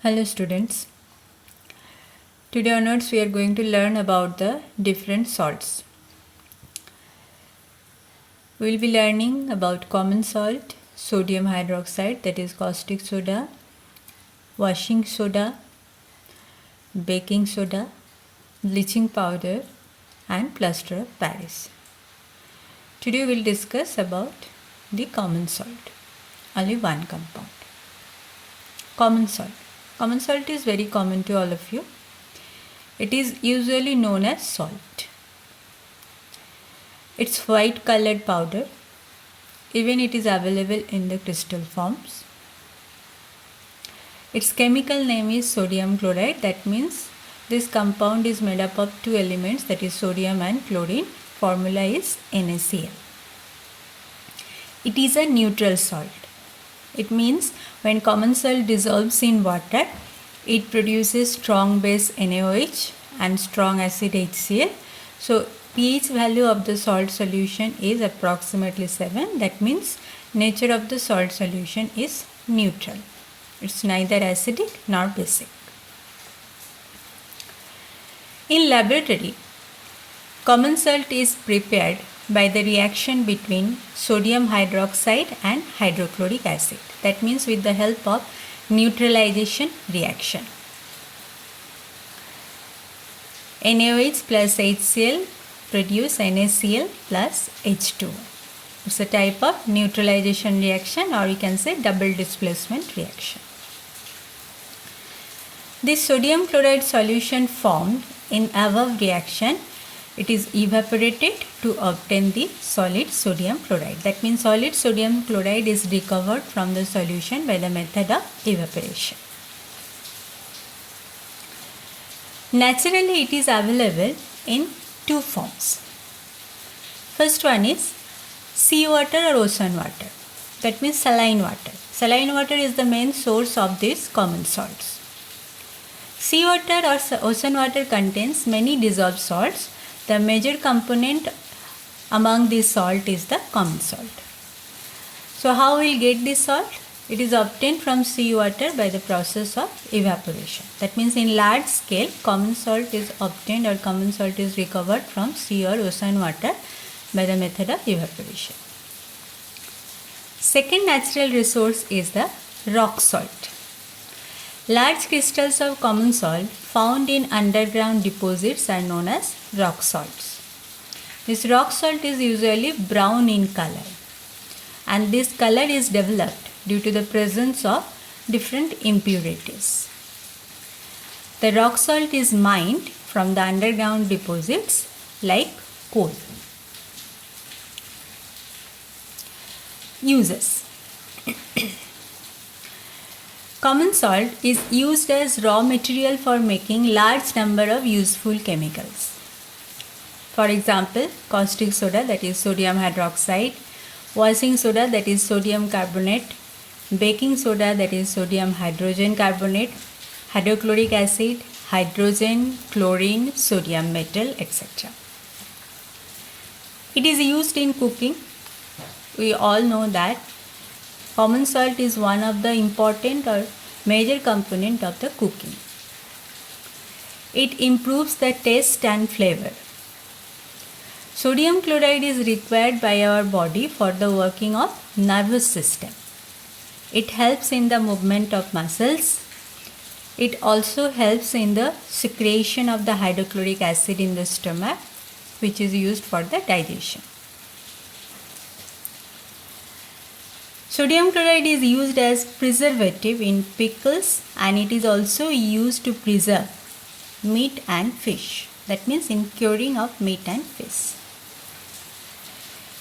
Hello students. Today onwards we are going to learn about the different salts. We will be learning about common salt, sodium hydroxide, that is caustic soda, washing soda, baking soda, bleaching powder and plaster of Paris. Today we will discuss about the common salt. Only one compound. Common salt. Common salt is very common to all of you. It is usually known as salt. It's white colored powder. Even it is available in the crystal forms. Its chemical name is sodium chloride. That means this compound is made up of two elements, that is sodium and chlorine. Formula is NaCl. It is a neutral salt. It means when common salt dissolves in water, it produces strong base NaOH and strong acid HCl. So pH value of the salt solution is approximately 7. That means nature of the salt solution is neutral. It's neither acidic nor basic. In laboratory, common salt is prepared by the reaction between sodium hydroxide and hydrochloric acid. That means with the help of neutralization reaction. NaOH plus HCl produce NaCl plus H2O. It's a type of neutralization reaction, or you can say double displacement reaction. This sodium chloride solution formed in above reaction, it is evaporated to obtain the solid sodium chloride. That means solid sodium chloride is recovered from the solution by the method of evaporation. Naturally, it is available in two forms. First one is seawater or ocean water. That means saline water. Saline water is the main source of these common salts. Seawater or ocean water contains many dissolved salts. The major component among this salt is the common salt. So how we will get this salt? It is obtained from seawater by the process of evaporation. That means in large scale, common salt is obtained or common salt is recovered from sea or ocean water by the method of evaporation. Second natural resource is the rock salt. Large crystals of common salt found in underground deposits are known as rock salts. This rock salt is usually brown in color, and this color is developed due to the presence of different impurities. The rock salt is mined from the underground deposits like coal. Uses. Common salt is used as raw material for making large number of useful chemicals. For example, caustic soda, that is sodium hydroxide, washing soda, that is sodium carbonate, baking soda, that is sodium hydrogen carbonate, hydrochloric acid, hydrogen, chlorine, sodium metal, etc. It is used in cooking. We all know that common salt is one of the important or major component of the cooking. It improves the taste and flavor. Sodium chloride is required by our body for the working of nervous system. It helps in the movement of muscles. It also helps in the secretion of the hydrochloric acid in the stomach, which is used for the digestion. Sodium chloride is used as preservative in pickles, and it is also used to preserve meat and fish. That means in curing of meat and fish.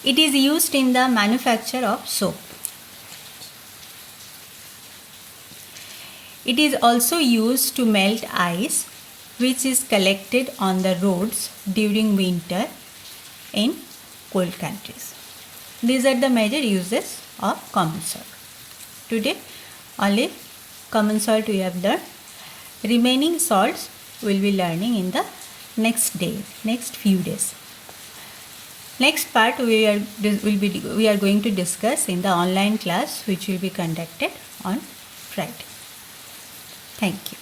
It is used in the manufacture of soap. It is also used to melt ice, which is collected on the roads during winter in cold countries. These are the major uses of common salt. Today only common salt we have learned. Remaining salts we will be learning in the next few days. Next part we are going to discuss in the online class, which will be conducted on Friday. Thank you.